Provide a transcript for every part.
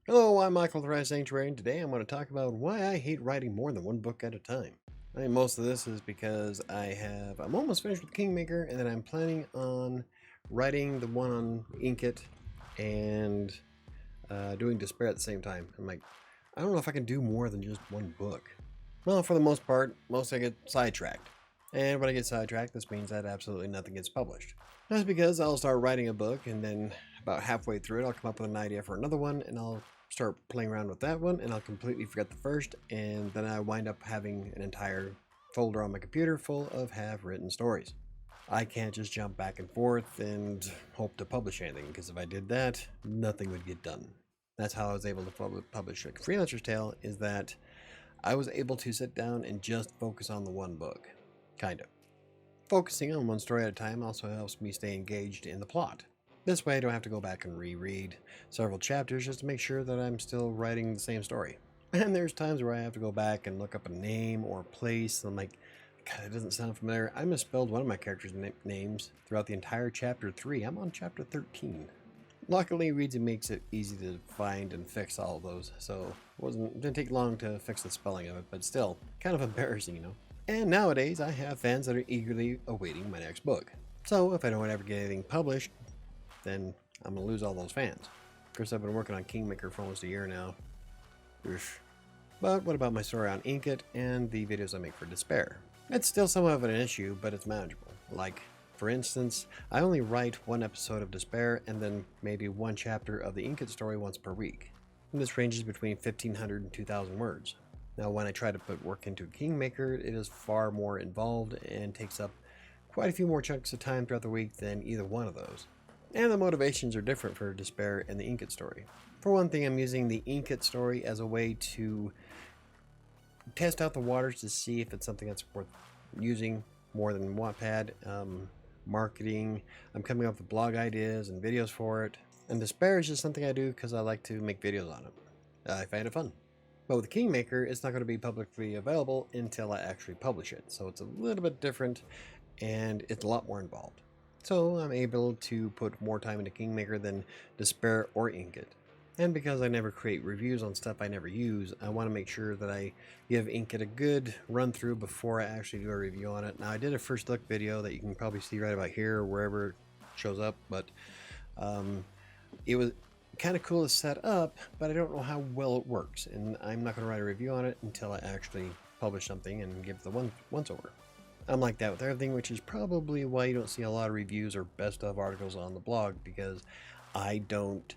Hello, I'm Michael with WriterSanctuary, and today I'm going to talk about why I hate writing more than one book at a time. I mean, most of this is because I'm almost finished with Kingmaker, and then I'm planning on writing the one on Inkitt and doing Despair at the same time. I'm like, I don't know if I can do more than just one book. Well, for the most part, I get sidetracked. And when I get sidetracked, this means that absolutely nothing gets published. That's because I'll start writing a book, and then about halfway through it, I'll come up with an idea for another one, and I'll start playing around with that one, and I'll completely forget the first, and then I wind up having an entire folder on my computer full of half-written stories. I can't just jump back and forth and hope to publish anything, because if I did that, nothing would get done. That's how I was able to publish a Freelancer's Tale, is that I was able to sit down and just focus on the one book. Kind of. Focusing on one story at a time also helps me stay engaged in the plot. This way I don't have to go back and reread several chapters just to make sure that I'm still writing the same story. And there's times where I have to go back and look up a name or a place, and I'm like, God, it doesn't sound familiar. I misspelled one of my characters' names throughout the entire chapter 3. I'm on chapter 13. Luckily, Readsy makes it easy to find and fix all of those, so it didn't take long to fix the spelling of it, but still, kind of embarrassing, you know? And nowadays, I have fans that are eagerly awaiting my next book. So if I don't ever get anything published, then I'm going to lose all those fans. Of course, I've been working on Kingmaker for almost a year now. Oof. But what about my story on Inkitt and the videos I make for Despair? It's still somewhat of an issue, but it's manageable. Like, for instance, I only write one episode of Despair and then maybe one chapter of the Inkitt story once per week. And this ranges between 1,500 and 2,000 words. Now, when I try to put work into Kingmaker, it is far more involved and takes up quite a few more chunks of time throughout the week than either one of those. And the motivations are different for Despair and the Inkitt story. For one thing, I'm using the Inkitt story as a way to test out the waters to see if it's something that's worth using more than Wattpad. Marketing, I'm coming up with blog ideas and videos for it. And Despair is just something I do because I like to make videos on it. I find it fun. But with Kingmaker, it's not going to be publicly available until I actually publish it. So it's a little bit different and it's a lot more involved. So I'm able to put more time into Kingmaker than Despair or Inkitt. And because I never create reviews on stuff I never use, I want to make sure that I give Inkitt a good run through before I actually do a review on it. Now, I did a first look video that you can probably see right about here or wherever it shows up, but it was kind of cool to set up, but I don't know how well it works, and I'm not going to write a review on it until I actually publish something and give the once over. I'm like that with everything, which is probably why you don't see a lot of reviews or best of articles on the blog, because I don't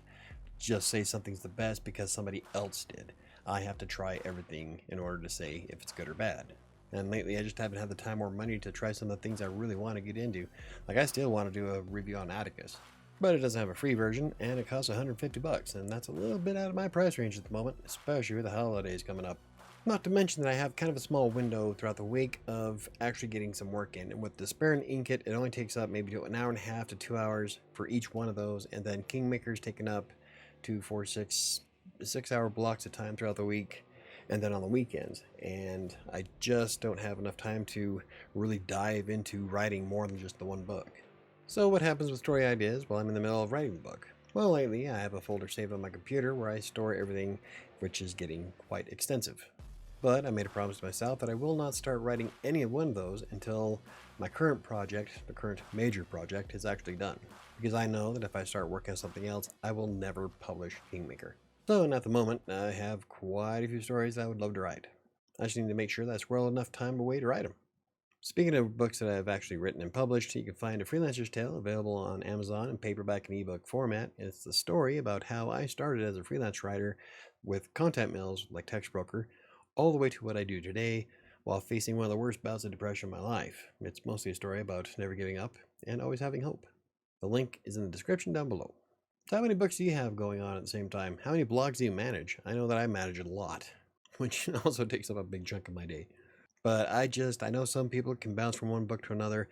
just say something's the best because somebody else did. I have to try everything in order to say if it's good or bad. And lately I just haven't had the time or money to try some of the things I really want to get into. Like, I still want to do a review on Atticus, but it doesn't have a free version and it costs $150, and that's a little bit out of my price range at the moment, especially with the holidays coming up. Not to mention that I have kind of a small window throughout the week of actually getting some work in. And with Despair and Inkitt, it only takes up maybe an hour and a half to 2 hours for each one of those. And then Kingmaker's taken up 2, 4, 6 hour blocks of time throughout the week, and then on the weekends. And I just don't have enough time to really dive into writing more than just the one book. So what happens with story ideas while I'm in the middle of writing the book? Well, lately I have a folder saved on my computer where I store everything, which is getting quite extensive. But I made a promise to myself that I will not start writing any one of those until my current project, the current major project, is actually done. Because I know that if I start working on something else, I will never publish Kingmaker. So, and at the moment, I have quite a few stories I would love to write. I just need to make sure that I squirrel enough time away to write them. Speaking of books that I've actually written and published, you can find A Freelancer's Tale available on Amazon in paperback and ebook format. It's the story about how I started as a freelance writer with content mills like Textbroker, all the way to what I do today while facing one of the worst bouts of depression in my life. It's mostly a story about never giving up and always having hope. The link is in the description down below. So how many books do you have going on at the same time? How many blogs do you manage? I know that I manage a lot, which also takes up a big chunk of my day. But I know some people can bounce from one book to another.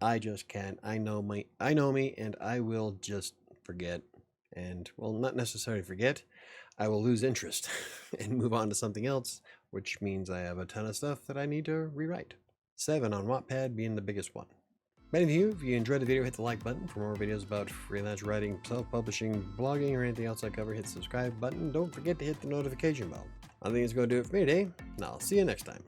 I just can't. I know me, and I will just forget. And, well, not necessarily forget. I will lose interest and move on to something else, which means I have a ton of stuff that I need to rewrite. 7 on Wattpad being the biggest one. Many of you, if you enjoyed the video, hit the like button. For more videos about freelance writing, self-publishing, blogging, or anything else I cover, hit the subscribe button. Don't forget to hit the notification bell. I think it's going to do it for me today, and I'll see you next time.